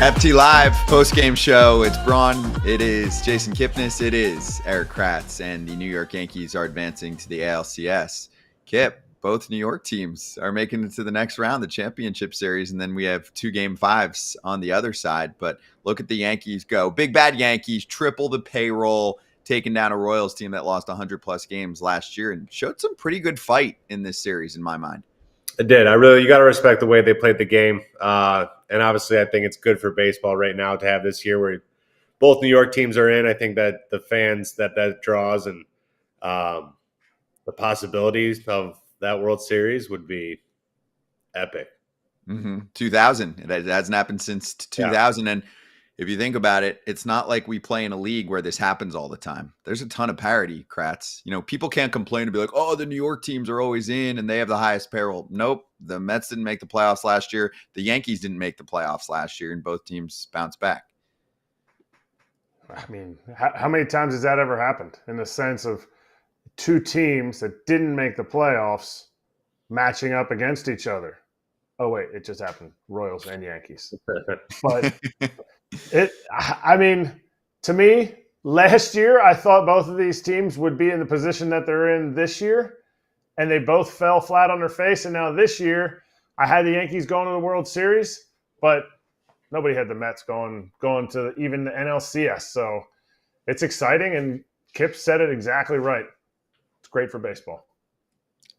FT Live post-game show. It's Braun. It is Jason Kipnis. It is Erik Kratz. And the New York Yankees are advancing to the ALCS. Kip, both New York teams are making it to the next round, the championship series. And then we have 2 Game 5s on the other side. But look at the Yankees go. Big bad Yankees, triple the payroll, taking down a Royals team that lost 100-plus games last year and showed some pretty good fight in this series, in my mind. It did. You got to respect the way they played the game. And obviously, I think it's good for baseball right now to have this year where both New York teams are in. I think that the fans that draws and the possibilities of that World Series would be epic. 2000. It hasn't happened since 2000. Yeah. And if you think about it, it's not like we play in a league where this happens all the time. There's a ton of parity, Kratz. You know, people can't complain and be like, oh, the New York teams are always in and they have the highest payroll. Nope. The Mets didn't make the playoffs last year. The Yankees didn't make the playoffs last year, and both teams bounced back. I mean, how many times has that ever happened in the sense of 2 teams that didn't make the playoffs matching up against each other? Oh, wait, it just happened. Royals and Yankees. But to me, last year, I thought both of these teams would be in the position that they're in this year, and they both fell flat on their face. And now this year, I had the Yankees going to the World Series, but nobody had the Mets going to even the NLCS. So it's exciting, and Kip said it exactly right. It's great for baseball.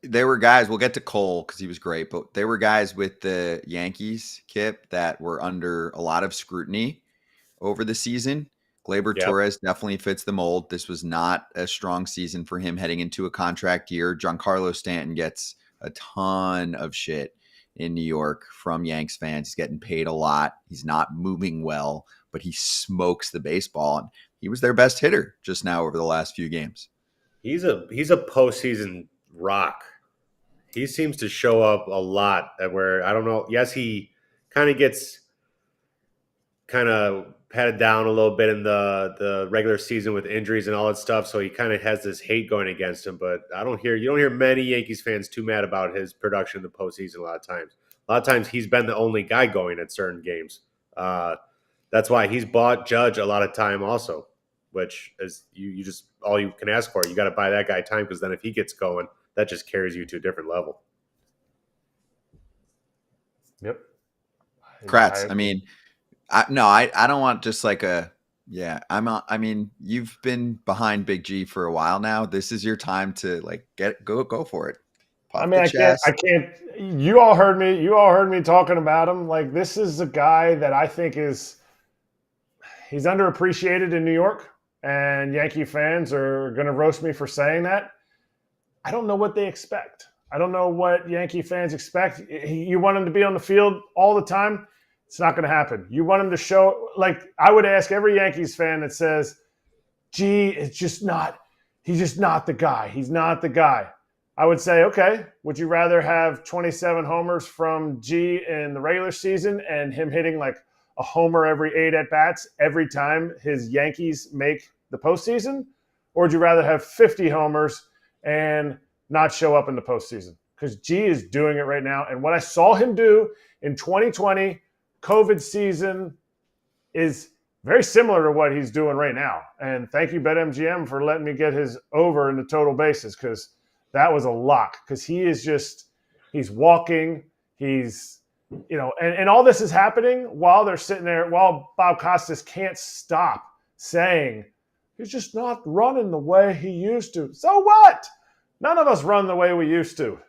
There were guys, we'll get to Cole because he was great, but there were guys with the Yankees, Kip, that were under a lot of scrutiny over the season. Gleyber Torres definitely fits the mold. This was not a strong season for him heading into a contract year. Giancarlo Stanton gets a ton of shit in New York from Yanks fans. He's getting paid a lot. He's not moving well, but he smokes the baseball. And he was their best hitter just now over the last few games. He's a postseason rock. He seems to show up a lot where, I don't know. Yes, he kind of gets patted down a little bit in the regular season with injuries and all that stuff. So he kind of has this hate going against him. But you don't hear many Yankees fans too mad about his production in the postseason a lot of times. A lot of times he's been the only guy going at certain games. That's why he's bought Judge a lot of time also, which is you just all you can ask for. You got to buy that guy time because then if he gets going, that just carries you to a different level. Yep. Kratz, I don't want just like you've been behind Big G for a while now. This is your time to go for it. I can't. You all heard me talking about him. Like, this is a guy that I think he's underappreciated in New York, and Yankee fans are going to roast me for saying that. I don't know what they expect. I don't know what Yankee fans expect. You want him to be on the field all the time? It's not going to happen. You want him to show, I would ask every Yankees fan that says, he's just not the guy. He's not the guy. I would say, okay, would you rather have 27 homers from G in the regular season and him hitting like a homer every 8 at-bats every time his Yankees make the postseason? Or would you rather have 50 homers and not show up in the postseason? Because G is doing it right now. And what I saw him do in 2020 COVID season is very similar to what he's doing right now. And thank you, BetMGM, for letting me get his over in the total bases, because that was a lock. Because he's walking, and all this is happening while they're sitting there, while Bob Costas can't stop saying, he's just not running the way he used to. So what? None of us run the way we used to.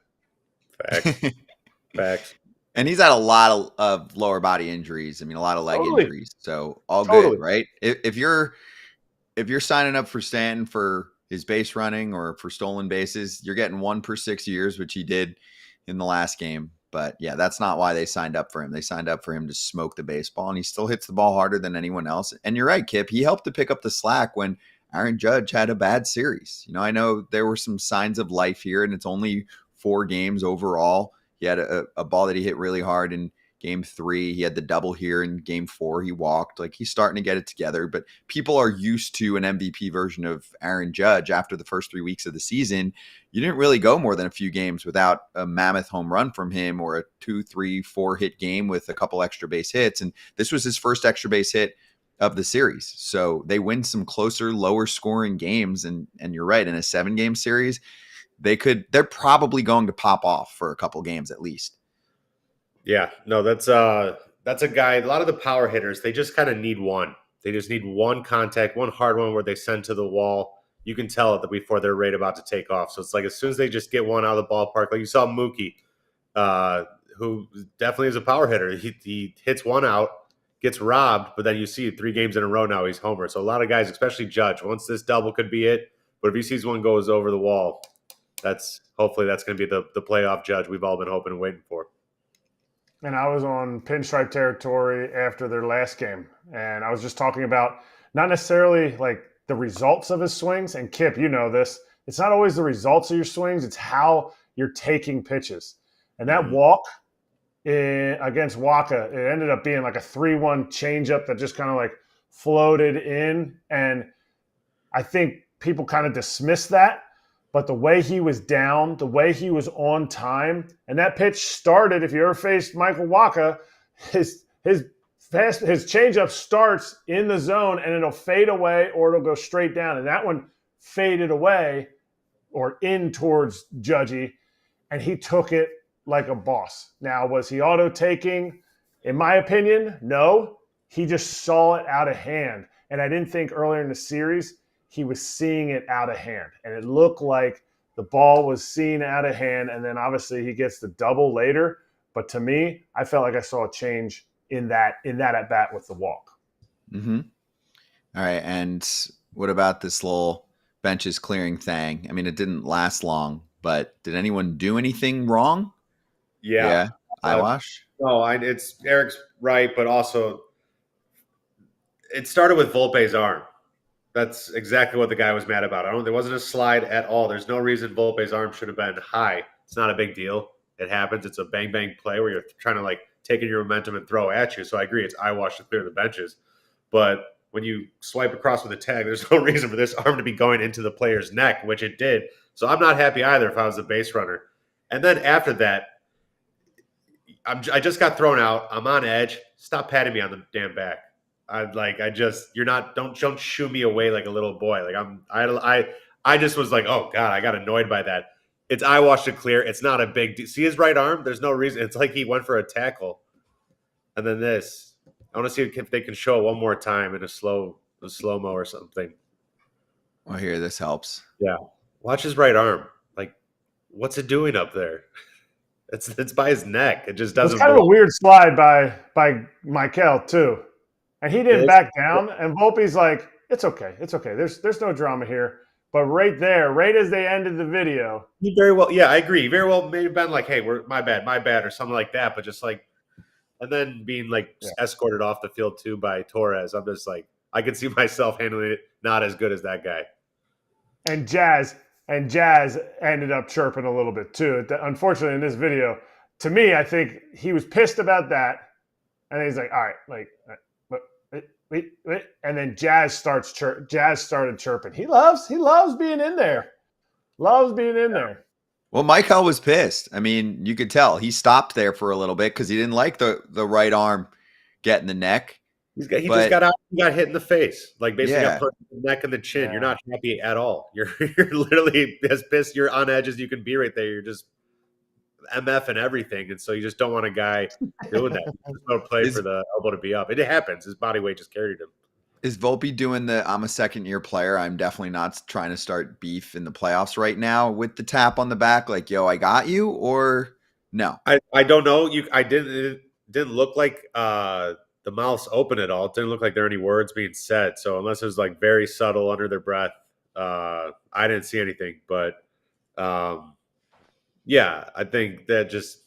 Facts. And he's had a lot of lower body injuries. I mean, a lot of leg injuries. So all good, right? If you're signing up for Stanton for his base running or for stolen bases, you're getting 1 per 6 years, which he did in the last game. But yeah, that's not why they signed up for him. They signed up for him to smoke the baseball, and he still hits the ball harder than anyone else. And you're right, Kip. He helped to pick up the slack when Aaron Judge had a bad series. I know there were some signs of life here, and it's only 4 games overall. He had a ball that he hit really hard in Game 3. He had the double here in Game 4. He walked. Like, he's starting to get it together. But people are used to an MVP version of Aaron Judge after the first 3 weeks of the season. You didn't really go more than a few games without a mammoth home run from him or a 2, 3, 4 hit game with a couple extra base hits. And this was his first extra base hit of the series. So they win some closer, lower scoring games. And you're right, in a 7-game series, they're probably going to pop off for a couple games at least. Yeah, no, that's a guy. A lot of the power hitters, they just kind of need one. They just need one contact, one hard one where they send to the wall. You can tell it before they're right about to take off. So it's like as soon as they just get one out of the ballpark, like you saw Mookie, who definitely is a power hitter. He hits one out, gets robbed, but then you see 3 games in a row now he's homer. So a lot of guys, especially Judge, once this double could be it, but if he sees one goes over the wall, hopefully that's going to be the playoff Judge we've all been hoping and waiting for. And I was on Pinstripe territory after their last game, and I was just talking about not necessarily like the results of his swings. And Kip, you know this. It's not always the results of your swings. It's how you're taking pitches. And that walk against Waka, it ended up being like a 3-1 changeup that just kind of like floated in. And I think people kind of dismissed that. But the way he was down, the way he was on time, and that pitch started, if you ever faced Michael Waka, his changeup starts in the zone and it'll fade away or it'll go straight down. And that one faded away or in towards Judgy, and he took it like a boss. Now, was he auto-taking? In my opinion, no. He just saw it out of hand. And I didn't think earlier in the series he was seeing it out of hand. And it looked like the ball was seen out of hand, and then obviously he gets the double later. But to me, I felt like I saw a change in that at-bat with the walk. Mm-hmm. All right, and what about this little benches clearing thing? I mean, it didn't last long, but did anyone do anything wrong? Yeah. Eyewash? No, it's Eric's right, but also it started with Volpe's arm. That's exactly what the guy was mad about. There wasn't a slide at all. There's no reason Volpe's arm should have been high. It's not a big deal. It happens. It's a bang-bang play where you're trying to like taking your momentum and throw at you. So I agree. It's eyewash to clear the benches. But when you swipe across with a tag, there's no reason for this arm to be going into the player's neck, which it did. So I'm not happy either if I was the base runner. And then after that, I just got thrown out. I'm on edge. Stop patting me on the damn back. Don't shoo me away like a little boy. Like I just was like, oh God, I got annoyed by that. It's eyewash to clear. It's not a big deal. See his right arm? There's no reason. It's like he went for a tackle. And then this. I want to see if they can show it one more time in a slow-mo or something. Well, here, this helps. Yeah. Watch his right arm. Like, what's it doing up there? It's by his neck. It just doesn't. It's kind of a weird slide by Michael too. And he didn't back down. And Volpe's like, it's okay. It's okay. There's no drama here. But right there, right as they ended the video. He very well, yeah, I agree. He very well may have been like, hey, my bad, or something like that. But just like, and then being like escorted off the field too by Torres. I'm just like, I could see myself handling it not as good as that guy. And Jazz ended up chirping a little bit too. Unfortunately, in this video, to me, I think he was pissed about that. And he's like, all right, like, wait. And then Jazz started chirping. He loves being in there. Loves being in there. Well, Michael was pissed. I mean, you could tell. He stopped there for a little bit because he didn't like the right arm getting the neck. He just got out. He got hit in the face. Like basically got put in the neck and the chin. Yeah. You're not happy at all. You're literally as pissed. You're on edge as you can be right there. You're just MF and everything. And so you just don't want a guy doing that. There's no play for the elbow to be up. It happens. His body weight just carried him. Is Volpe doing I'm a second-year player. I'm definitely not trying to start beef in the playoffs right now with the tap on the back like, yo, I got you, or no? I don't know. It didn't look like the mouth's open at all. It didn't look like there are any words being said. So unless it was like very subtle under their breath, I didn't see anything. But yeah, I think that just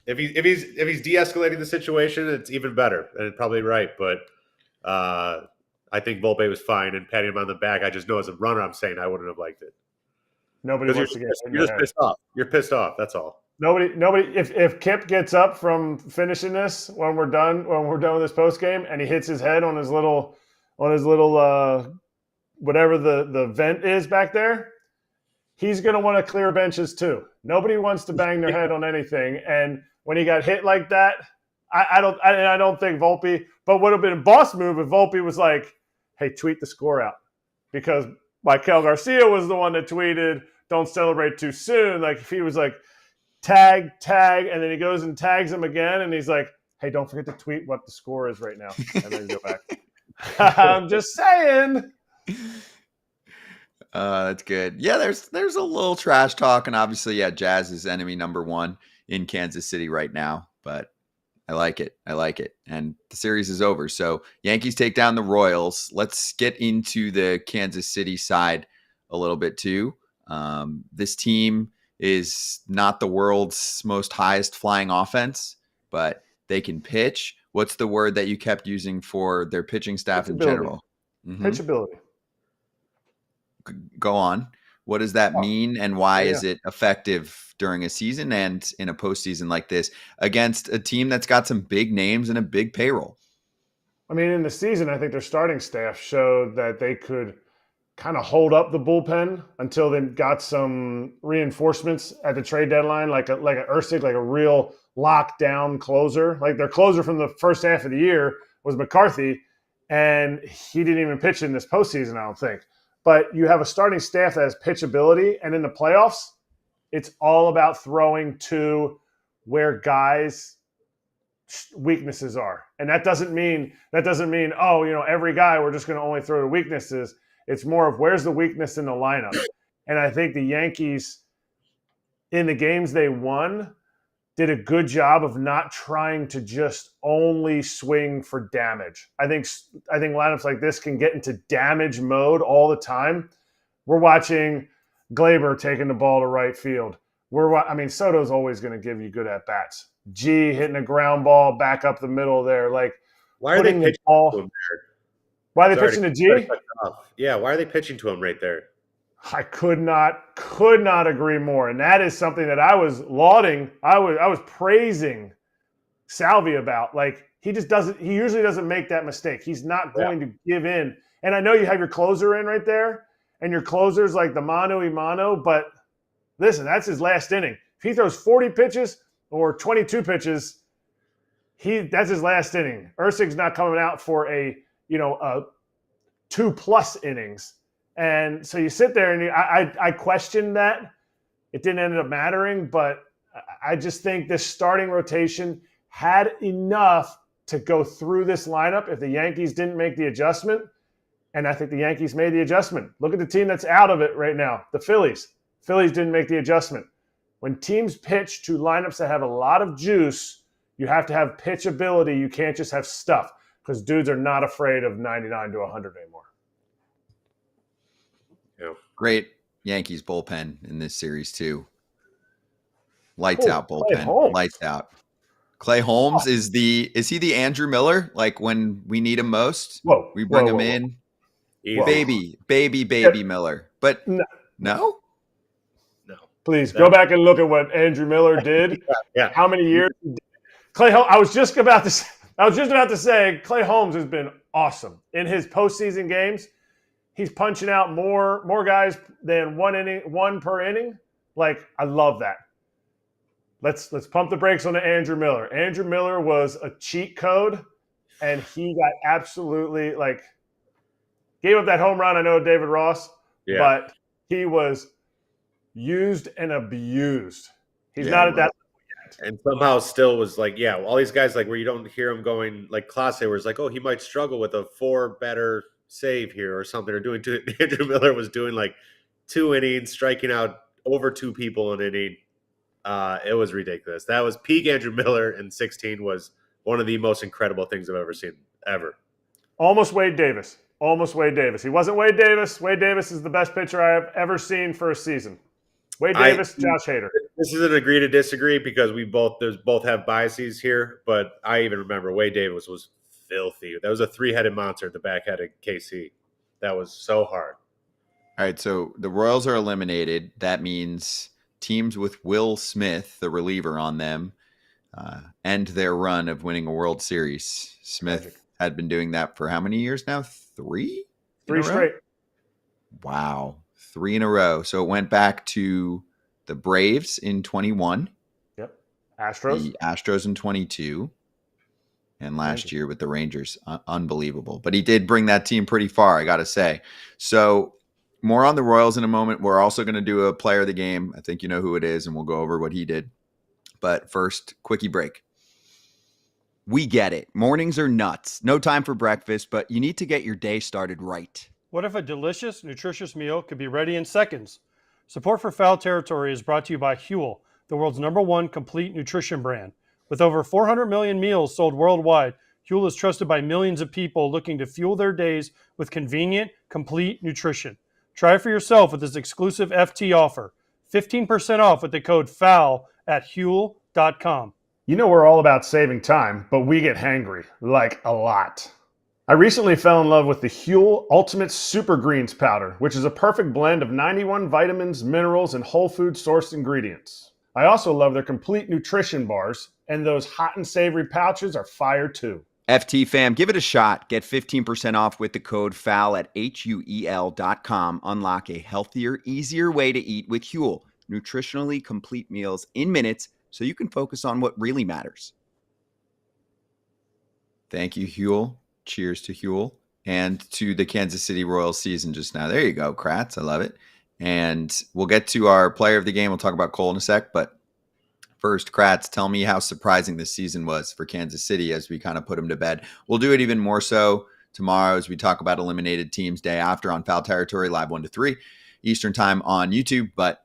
if he's de-escalating the situation, it's even better. And it's probably right. But I think Volpe was fine and patting him on the back. I just know as a runner, I'm saying I wouldn't have liked it. Nobody wants to get. You're just pissed off. You're pissed off. That's all. Nobody. If Kip gets up from finishing this when we're done with this post game, and he hits his head on his little whatever the vent is back there, he's going to want to clear benches too. Nobody wants to bang their head on anything, and when he got hit like that, I don't think Volpe. But would have been a boss move if Volpe was like, "Hey, tweet the score out," because Michael Garcia was the one that tweeted, "Don't celebrate too soon." Like if he was like, tag, and then he goes and tags him again, and he's like, "Hey, don't forget to tweet what the score is right now," and then go back. I'm just saying. That's good. Yeah, there's a little trash talk, and obviously, yeah, Jazz is enemy number 1 in Kansas City right now, but I like it. And the series is over. So Yankees take down the Royals. Let's get into the Kansas City side a little bit too. This team is not the world's most highest flying offense, but they can pitch. What's the word that you kept using for their pitching staff in general? Mm-hmm. Pitchability. Go on. What does that mean, and why is it effective during a season and in a postseason like this against a team that's got some big names and a big payroll? I mean, in the season, I think their starting staff showed that they could kind of hold up the bullpen until they got some reinforcements at the trade deadline, like a Erik, like a real lockdown closer. Like their closer from the first half of the year was McCarthy, and he didn't even pitch in this postseason, I don't think. But you have a starting staff that has pitchability, and in the playoffs, it's all about throwing to where guys' weaknesses are. And that doesn't mean, every guy we're just going to only throw to weaknesses. It's more of where's the weakness in the lineup. And I think the Yankees, in the games they won, did a good job of not trying to just only swing for damage. I think lineups like this can get into damage mode all the time. We're watching Glaber taking the ball to right field. Soto's always going to give you good at-bats. G hitting a ground ball back up the middle there. Like, why are they pitching to him there? Why are they pitching to G? Yeah, why are they pitching to him right there? I could not agree more. And that is something that I was lauding. I was praising Salvi about. Like, he usually doesn't make that mistake. He's not going to give in. And I know you have your closer in right there, and your closer's like the mano y mano, but listen, that's his last inning. If he throws 40 pitches or 22 pitches, that's his last inning. Ersig's not coming out for a 2+ innings. And so you sit there and I questioned that. It didn't end up mattering, but I just think this starting rotation had enough to go through this lineup if the Yankees didn't make the adjustment. And I think the Yankees made the adjustment. Look at the team that's out of it right now, the Phillies. Phillies didn't make the adjustment. When teams pitch to lineups that have a lot of juice, you have to have pitchability. You can't just have stuff, because dudes are not afraid of 99 to 100 anymore. Yeah. Great Yankees bullpen in this series too. Lights out bullpen. Lights out. Clay Holmes is he the Andrew Miller? Like when we need him most, we bring him in. Baby Miller. But no. Please go back and look at what Andrew Miller did. Yeah. How many years? Clay Holmes. I was just about to say Clay Holmes has been awesome in his postseason games. He's punching out more guys than one per inning. Like, I love that. Let's pump the brakes on the Andrew Miller. Andrew Miller was a cheat code, and he got absolutely gave up that home run. I know David Ross, but he was used and abused. He's not at that level yet. And somehow still was all these guys where you don't hear him going like Clase, where it's he might struggle with a 4 better save here or something, or doing two. Andrew Miller was doing 2 innings, striking out over 2 people an inning. It was ridiculous. That was peak Andrew Miller in 2016. Was one of the most incredible things I've ever seen, ever. Almost Wade Davis. He wasn't Wade Davis. Wade Davis is the best pitcher I have ever seen for a season. Wade Davis, Josh Hader. This is an agree to disagree, because we both have biases here, but I even remember Wade Davis was filthy. That was a 3-headed monster at the back head of KC. That was so hard. All right, so the Royals are eliminated. That means teams with Will Smith, the reliever, on them end their run of winning a World Series. Smith had been doing that for how many years now? 3? 3 straight. Wow. 3 in a row. So it went back to the Braves in 21. Yep. Astros. The Astros in 22. And last year with the Rangers. Unbelievable. But he did bring that team pretty far, I got to say. So more on the Royals in a moment. We're also going to do a player of the game. I think you know who it is, and we'll go over what he did. But first, quickie break. We get it. Mornings are nuts. No time for breakfast, but you need to get your day started right. What if a delicious, nutritious meal could be ready in seconds? Support for Foul Territory is brought to you by Huel, the world's #1 complete nutrition brand. With over 400 million meals sold worldwide, Huel is trusted by millions of people looking to fuel their days with convenient, complete nutrition. Try it for yourself with this exclusive FT offer. 15% off with the code FOUL at Huel.com. You know we're all about saving time, but we get hangry, like a lot. I recently fell in love with the Huel Ultimate Super Greens Powder, which is a perfect blend of 91 vitamins, minerals, and whole food sourced ingredients. I also love their complete nutrition bars, and those hot and savory pouches are fire too. FT fam, give it a shot. Get 15% off with the code FOUL at HUEL.com. Unlock a healthier, easier way to eat with Huel. Nutritionally complete meals in minutes so you can focus on what really matters. Thank you, Huel. Cheers to Huel and to the Kansas City Royals season just now. There you go, Kratz. I love it. And we'll get to our player of the game. We'll talk about Cole in a sec. But first, Kratz, tell me how surprising this season was for Kansas City as we kind of put them to bed. We'll do it even more so tomorrow as we talk about eliminated teams day after on Foul Territory, live 1 to 3 Eastern time on YouTube. But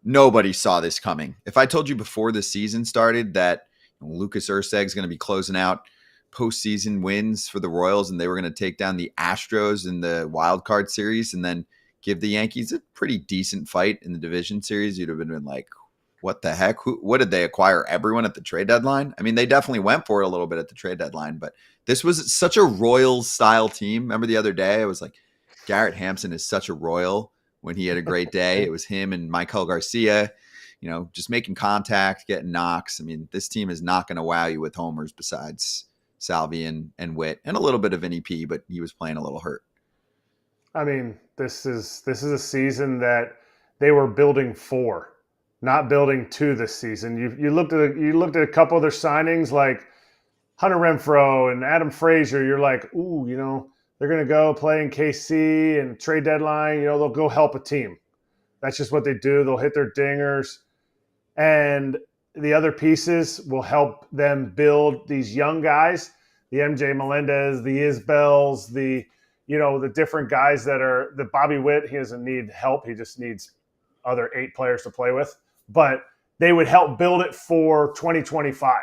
nobody saw this coming. If I told you before the season started that Lucas Erceg's going to be closing out postseason wins for the Royals and they were going to take down the Astros in the wild card series and then give the Yankees a pretty decent fight in the division series, you'd have been like, what the heck? What did they acquire? Everyone at the trade deadline? I mean, they definitely went for it a little bit at the trade deadline, but this was such a Royals style team. Remember the other day? I was like, Garrett Hampson is such a Royal when he had a great day. It was him and Michael Garcia, just making contact, getting knocks. I mean, this team is not going to wow you with homers besides Salvi and Witt and a little bit of Vinny P, but he was playing a little hurt. I mean, this is a season that they were building for, not building to this season. You looked at a couple of their signings like Hunter Renfroe and Adam Frazier. You're like, ooh, they're going to go play in KC and trade deadline. They'll go help a team. That's just what they do. They'll hit their dingers, and the other pieces will help them build these young guys, the MJ Melendez, the Isbells, the different guys that are the Bobby Witt. He doesn't need help. He just needs other 8 players to play with. But they would help build it for 2025.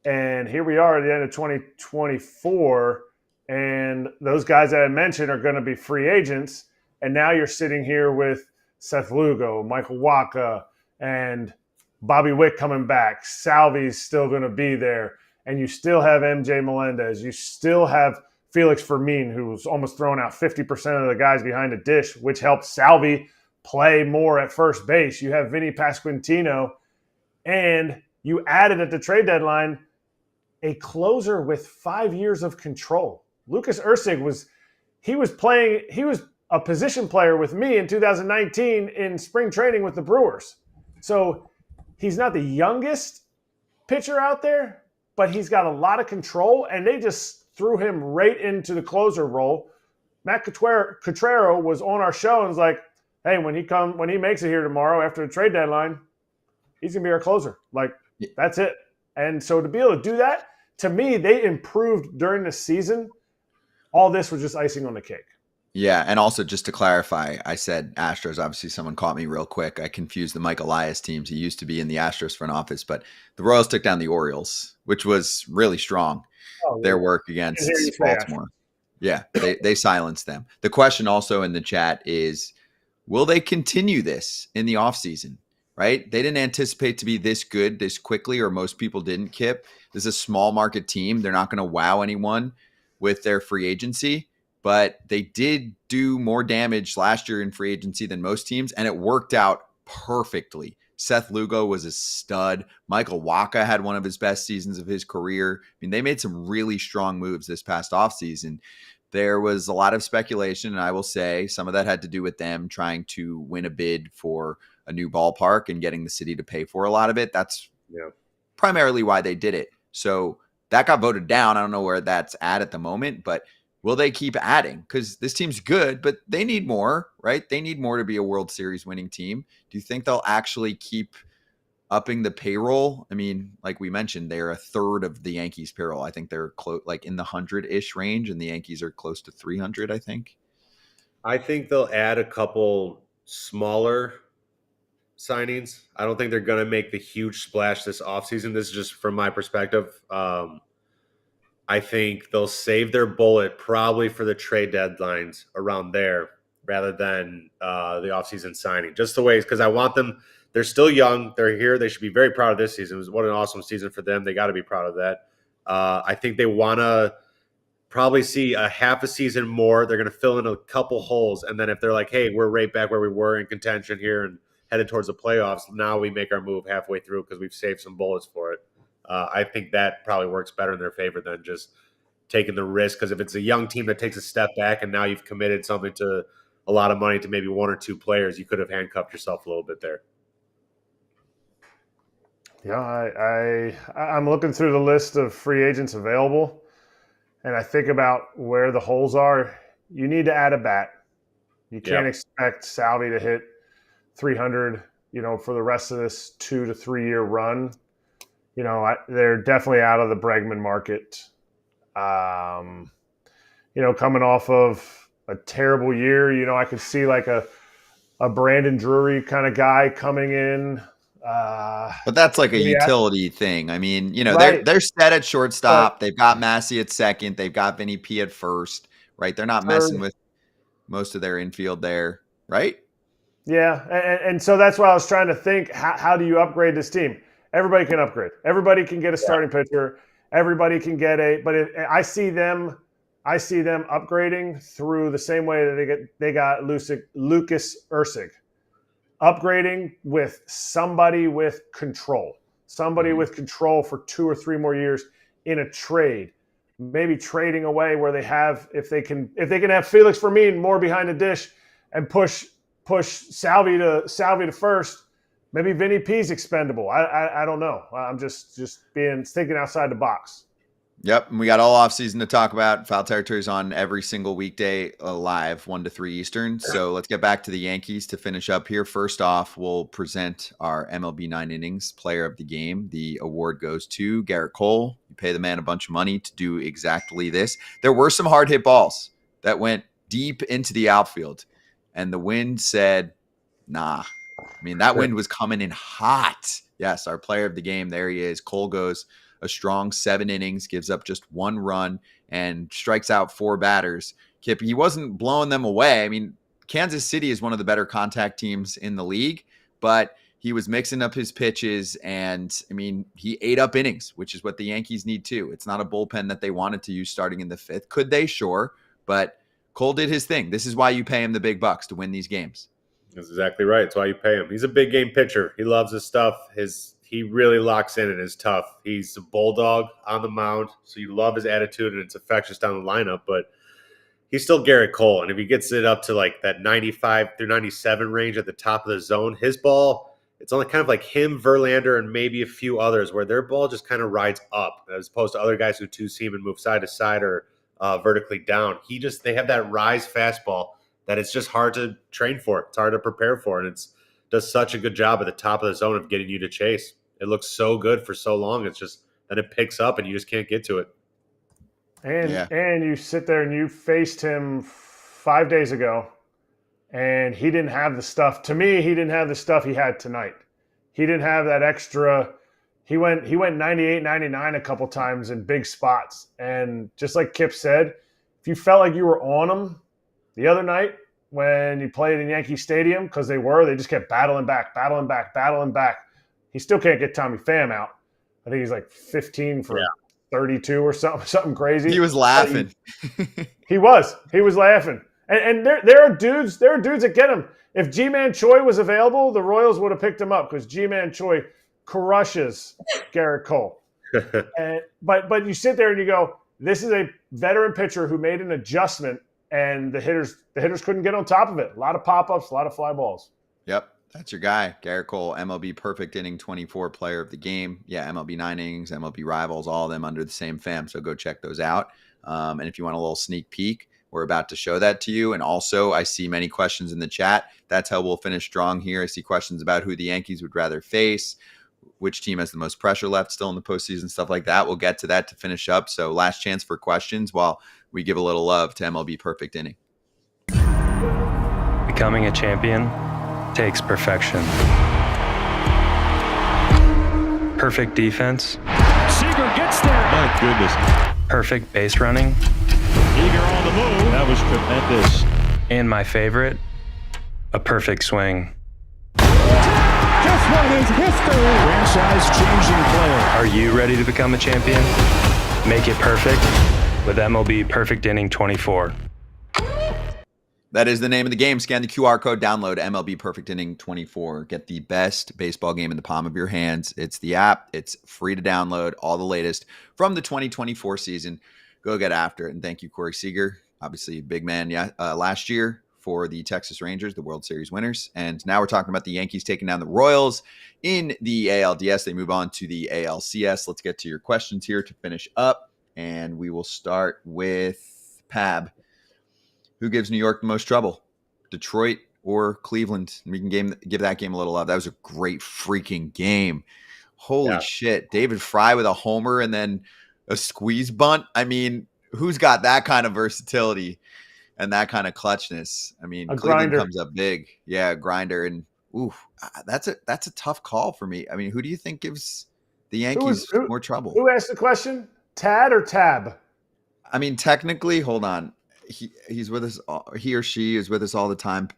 And here we are at the end of 2024. And those guys that I mentioned are going to be free agents. And now you're sitting here with Seth Lugo, Michael Wacha, and Bobby Witt coming back. Salvi's still going to be there. And you still have MJ Melendez. You still have Felix Fermin, who's almost throwing out 50% of the guys behind the dish, which helps Salvi play more at first base. You have Vinny Pasquantino, and you added at the trade deadline a closer with 5 years of control. Lucas Erceg was a position player with me in 2019 in spring training with the Brewers. So he's not the youngest pitcher out there, but he's got a lot of control, and they just threw him right into the closer role. Matt Cotrero was on our show and was like, hey, when he makes it here tomorrow after the trade deadline, he's going to be our closer. Like, that's it. And so to be able to do that, to me, they improved during the season. All this was just icing on the cake. Yeah, and also just to clarify, I said Astros. Obviously, someone caught me real quick. I confused the Mike Elias teams. He used to be in the Astros front office, but the Royals took down the Orioles, which was really strong. Their work against Baltimore. Yeah, they silenced them. The question also in the chat is, will they continue this in the offseason? Right? They didn't anticipate to be this good this quickly, or most people didn't, Kip. This is a small market team. They're not going to wow anyone with their free agency. But they did do more damage last year in free agency than most teams, and it worked out perfectly. Seth Lugo was a stud. Michael Wacha had one of his best seasons of his career. I mean, they made some really strong moves this past offseason. There was a lot of speculation, and I will say some of that had to do with them trying to win a bid for a new ballpark and getting the city to pay for a lot of it. That's primarily why they did it. So that got voted down. I don't know where that's at the moment, but will they keep adding? Because this team's good, but they need more, right? They need more to be a World Series winning team. Do you think they'll actually keep upping the payroll? I mean, like we mentioned, they're a third of the Yankees payroll. I think they're close, like in the 100-ish range, and the Yankees are close to 300, I think. I think they'll add a couple smaller signings. I don't think they're going to make the huge splash this offseason. This is just from my perspective. I think they'll save their bullet probably for the trade deadlines around there rather than the offseason signing. Just the ways, because I want them. They're still young. They're here. They should be very proud of this season. It was what an awesome season for them. They got to be proud of that. I think they want to probably see a half a season more. They're going to fill in a couple holes. And then if they're like, hey, we're right back where we were in contention here and headed towards the playoffs, now we make our move halfway through because we've saved some bullets for it. I think that probably works better in their favor than just taking the risk. Because if it's a young team that takes a step back and now you've committed something to a lot of money to maybe one or two players, you could have handcuffed yourself a little bit there. Yeah, I'm looking through the list of free agents available, and I think about where the holes are. You need to add a bat. You can't expect Salvi to hit 300, for the rest of this 2 to 3 year run. They're definitely out of the Bregman market. Coming off of a terrible year, I could see like a Brandon Drury kind of guy coming in. But that's like a utility thing. I mean, they're set at shortstop. They've got Massey at second. They've got Vinny P at first, right? They're not messing with most of their infield there, right? Yeah, and so that's why I was trying to think, how do you upgrade this team? Everybody can upgrade. Everybody can get a starting pitcher. Everybody can get I see them upgrading through the same way that they got Lucas Ursig. Upgrading with somebody with control. Somebody with control for 2 or 3 more years in a trade. Maybe trading away where they have, if they can have Felix Fermin more behind the dish and push Salvi to first. Maybe Vinny P's expendable. I don't know. I'm just thinking outside the box. Yep, and we got all offseason to talk about. Foul Territory is on every single weekday live, 1 to 3 Eastern. So let's get back to the Yankees to finish up here. First off, we'll present our MLB 9 Innings Player of the Game. The award goes to Gerrit Cole. You pay the man a bunch of money to do exactly this. There were some hard hit balls that went deep into the outfield, and the wind said, nah. I mean, that wind was coming in hot. Yes, our Player of the Game, there he is. Cole goes a strong 7 innings, gives up just 1 run, and strikes out 4 batters. Kip, he wasn't blowing them away. I mean, Kansas City is one of the better contact teams in the league, but he was mixing up his pitches, and, I mean, he ate up innings, which is what the Yankees need too. It's not a bullpen that they wanted to use starting in the 5th. Could they? Sure, but Cole did his thing. This is why you pay him the big bucks, to win these games. That's exactly right. That's why you pay him. He's a big game pitcher. He loves his stuff. He really locks in and is tough. He's a bulldog on the mound, so you love his attitude, and it's infectious down the lineup, but he's still Gerrit Cole, and if he gets it up to like that 95 through 97 range at the top of the zone, his ball, it's only kind of like him, Verlander, and maybe a few others where their ball just kind of rides up as opposed to other guys who two-seam and move side to side or vertically down. They have that rise fastball that it's just hard to train for. It's hard to prepare for, and it does such a good job at the top of the zone of getting you to chase. It looks so good for so long. It's just that it picks up and you just can't get to it. And you sit there and you faced him 5 days ago, and he didn't have the stuff. To me, he didn't have the stuff he had tonight. He didn't have that extra. He went 98, 99 a couple times in big spots. And just like Kip said, if you felt like you were on him the other night when you played in Yankee Stadium, because they just kept battling back. He still can't get Tommy Pham out. I think he's like 15 for 32 or something crazy. He was laughing. He was laughing. And there are dudes that get him. If G-Man Choi was available, the Royals would have picked him up because G-Man Choi crushes Gerrit Cole. But you sit there and you go, this is a veteran pitcher who made an adjustment, and the hitters couldn't get on top of it. A lot of pop-ups, a lot of fly balls. Yep, that's your guy, Gerrit Cole, MLB Perfect Inning 24 player of the game. Yeah, MLB 9 innings, MLB Rivals, all of them under the same fam. So go check those out. And if you want a little sneak peek, we're about to show that to you. And also, I see many questions in the chat. That's how we'll finish strong here. I see questions about who the Yankees would rather face, which team has the most pressure left still in the postseason, stuff like that. We'll get to that to finish up. So last chance for questions while we give a little love to MLB Perfect Inning. Becoming a champion takes perfection. Perfect defense. Seager gets there. My goodness. Perfect base running. Eager on the move. That was tremendous. And my favorite, a perfect swing. This one is history. Franchise-changing player. Are you ready to become a champion? Make it perfect with MLB Perfect Inning 24. That is the name of the game. Scan the QR code, download MLB Perfect Inning 24. Get the best baseball game in the palm of your hands. It's the app. It's free to download. All the latest from the 2024 season. Go get after it. And thank you, Corey Seager. Obviously, big man last year for the Texas Rangers, the World Series winners. And now we're talking about the Yankees taking down the Royals in the ALDS. They move on to the ALCS. Let's get to your questions here to finish up. And we will start with Pab. Who gives New York the most trouble? Detroit or Cleveland? We can give that game a little love. That was a great freaking game. Holy shit. David Fry with a homer and then a squeeze bunt. I mean, who's got that kind of versatility and that kind of clutchness? I mean, Cleveland grinder comes up big. Yeah, grinder. And that's a tough call for me. I mean, who do you think gives the Yankees more trouble? Who asked the question? Tad or Tab? I mean, technically, hold on. He's with us. He or she is with us all the time.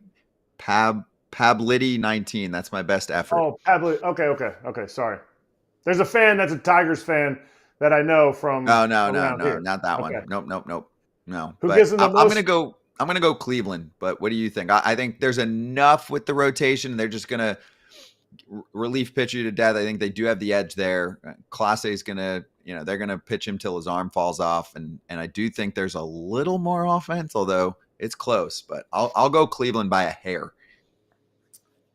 Pablity 19. That's my best effort. Oh, Pablity. Okay. Sorry. There's a fan that's a Tigers fan that I know from. Oh no, not that one. Nope. No. Who gives them the most? I'm gonna go Cleveland. But what do you think? I think there's enough with the rotation. They're just gonna relief pitch you to death. I think they do have the edge there. Clase is gonna. They're going to pitch him till his arm falls off. And I do think there's a little more offense, although it's close. But I'll go Cleveland by a hair.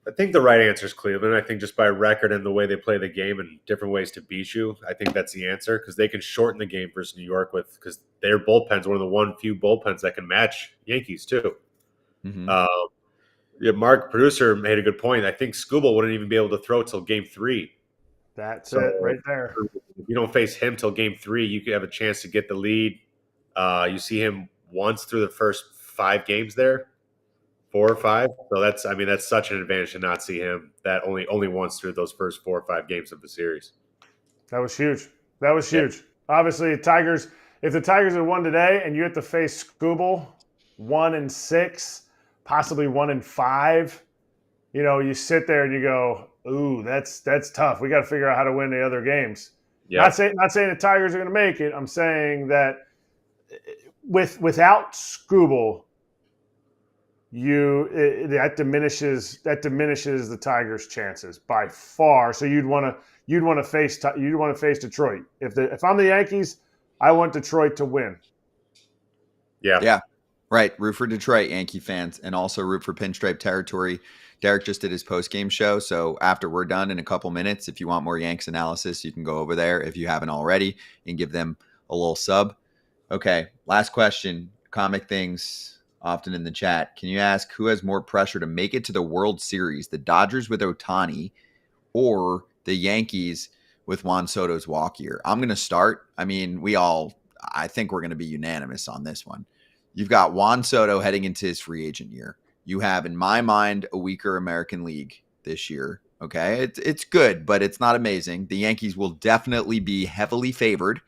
I think the right answer is Cleveland. I think just by record and the way they play the game and different ways to beat you, I think that's the answer because they can shorten the game versus New York because their bullpen's one of the few bullpens that can match Yankees too. Mm-hmm. Mark, producer, made a good point. I think Skubal wouldn't even be able to throw till Game 3. That's it right there. If you don't face him till Game 3, you could have a chance to get the lead. You see him once through the first 5 games there, 4 or 5. So that's such an advantage to not see him that only once through those first 4 or 5 games of the series. That was huge. Obviously, Tigers. If the Tigers had won today, and you have to face Skubal 1-6, possibly 1-5, you sit there and you go, ooh, that's tough. We got to figure out how to win the other games. Yeah. Not saying the Tigers are going to make it. I'm saying that without Skubal, that diminishes the Tigers' chances by far. So you'd want to face Detroit. If I'm the Yankees, I want Detroit to win. Yeah. Right. Root for Detroit, Yankee fans, and also root for Pinstripe Territory. Derek just did his post-game show, so after we're done in a couple minutes, if you want more Yanks analysis, you can go over there if you haven't already and give them a little sub. Okay, last question. Comic things often in the chat. Can you ask who has more pressure to make it to the World Series, the Dodgers with Ohtani or the Yankees with Juan Soto's walk year? I'm going to start. I mean, I think we're going to be unanimous on this one. You've got Juan Soto heading into his free agent year. You have, in my mind, a weaker American League this year. Okay, it's good, but it's not amazing. The Yankees will definitely be heavily favored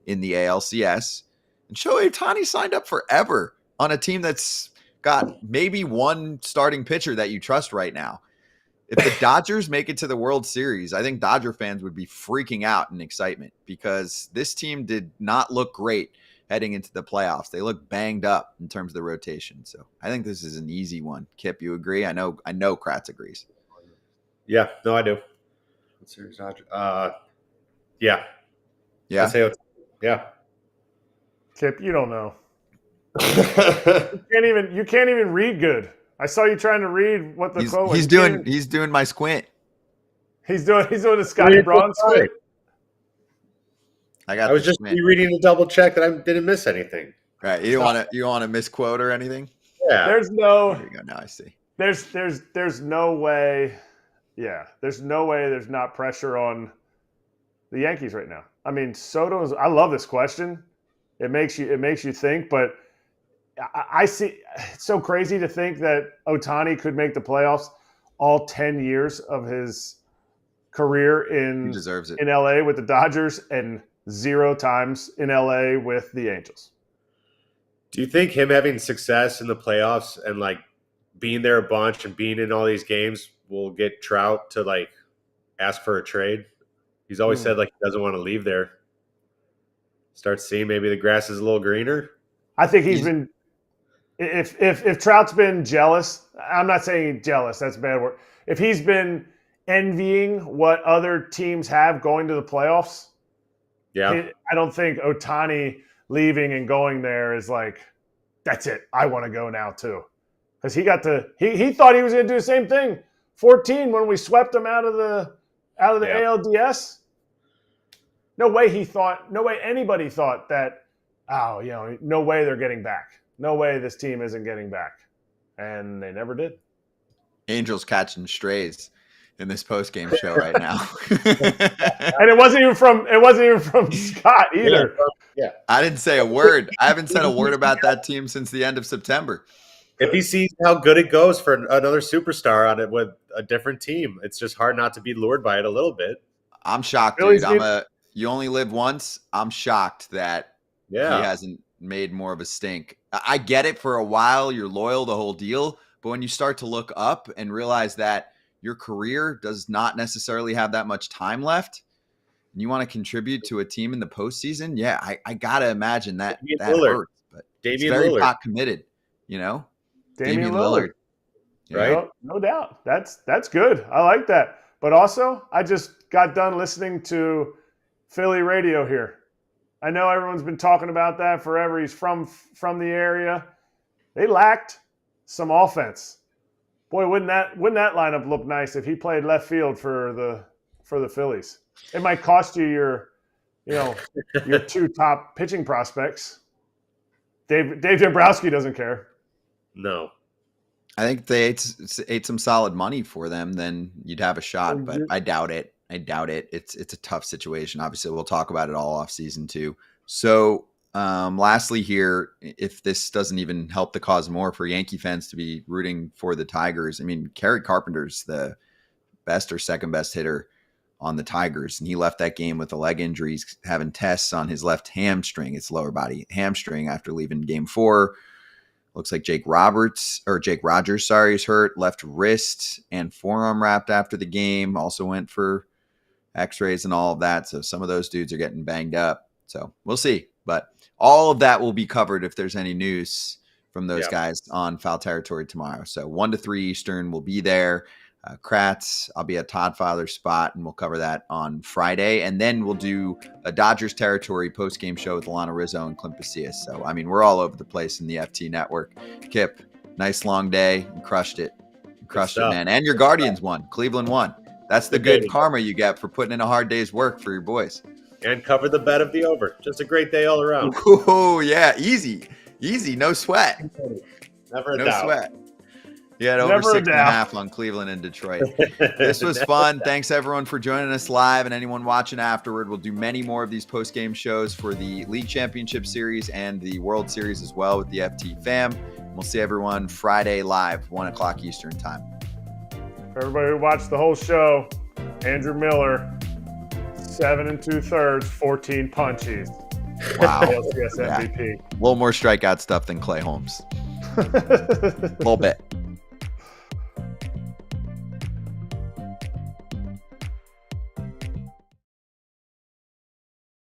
in the ALCS. And Shohei Ohtani signed up forever on a team that's got maybe one starting pitcher that you trust right now. If the Dodgers make it to the World Series, I think Dodger fans would be freaking out in excitement because this team did not look great heading into the playoffs. They look banged up in terms of the rotation. So I think this is an easy one. Kip, you agree? I know Kratz agrees. Yeah, no, I do. Yeah. Yeah. Yeah. Kip, you don't know. You can't even read good. I saw you trying to read what the quote was. He's doing my squint. He's doing the Scotty Braun squint. I was just rereading to double check that I didn't miss anything. Right. You don't want to misquote or anything? Yeah. There you go. Now I see. There's no way. Yeah. There's no way there's not pressure on the Yankees right now. I mean, Soto's. I love this question. It makes you think, but I see. It's so crazy to think that Ohtani could make the playoffs all 10 years of his career He deserves it. in LA with the Dodgers and 0 times in LA with the Angels. Do you think him having success in the playoffs and like being there a bunch and being in all these games will get Trout to like ask for a trade? He's always said like he doesn't want to leave there. Start seeing maybe the grass is a little greener. I think he's been. If Trout's been jealous, I'm not saying jealous. That's a bad word. If he's been envying what other teams have going to the playoffs, I don't think Ohtani leaving and going there is like, that's it. I want to go now too, because he thought he was going to do the same thing. 14 when we swept him out of the ALDS. No way anybody thought that. No way they're getting back. No way this team isn't getting back, and they never did. Angels catching strays in this postgame show right now. And it wasn't even from Scott either. Yeah. I didn't say a word. I haven't said a word about that team since the end of September. If he sees how good it goes for another superstar on it with a different team, it's just hard not to be lured by it a little bit. I'm shocked, dude. You only live once. I'm shocked that he hasn't made more of a stink. I get it, for a while you're loyal, the whole deal, but when you start to look up and realize that your career does not necessarily have that much time left, and you want to contribute to a team in the postseason, I gotta imagine that hurts. But it's very pot committed, Damian Lillard. Right? No doubt. That's good. I like that. But also, I just got done listening to Philly radio here. I know everyone's been talking about that forever. He's from the area. They lacked some offense. Boy, wouldn't that lineup look nice if he played left field for the Phillies? It might cost you your 2 top pitching prospects. Dave Dombrowski doesn't care. No. I think if they ate some solid money for them, then you'd have a shot, but I doubt it. It's a tough situation. Obviously, we'll talk about it all off season too. So lastly here, if this doesn't even help the cause more for Yankee fans to be rooting for the Tigers, I mean, Kerry Carpenter's the best or second best hitter on the Tigers, and he left that game with a leg injury. He's having tests on his left hamstring. It's lower body hamstring after leaving game 4. Looks like Jake Rogers, is hurt. Left wrist and forearm wrapped after the game. Also went for x-rays and all of that. So some of those dudes are getting banged up. So we'll see. But all of that will be covered if there's any news from those guys on Foul Territory tomorrow. So 1 to 3 Eastern will be there. Kratz, I'll be at Todd Fowler's spot, and we'll cover that on Friday. And then we'll do a Dodgers Territory post-game show with Alana Rizzo and Clint Pasillas. So, I mean, we're all over the place in the FT network. Kip, nice long day. You crushed it. Man. And your Guardians won. Cleveland won. That's the good karma you get for putting in a hard day's work for your boys. And cover the bet of the over. Just a great day all around. Oh, yeah. Easy. No sweat. Never a doubt. Sweat. Yeah, over 6.5 on Cleveland and Detroit. This was fun. Thanks, everyone, for joining us live, and anyone watching afterward. We'll do many more of these post-game shows for the League Championship Series and the World Series as well with the FT fam. We'll see everyone Friday live, 1 o'clock Eastern time. For everybody who watched the whole show, Andrew Miller, 7 2/3, 14 punchies. Wow. ALCS MVP. A little more strikeout stuff than Clay Holmes. A little bit.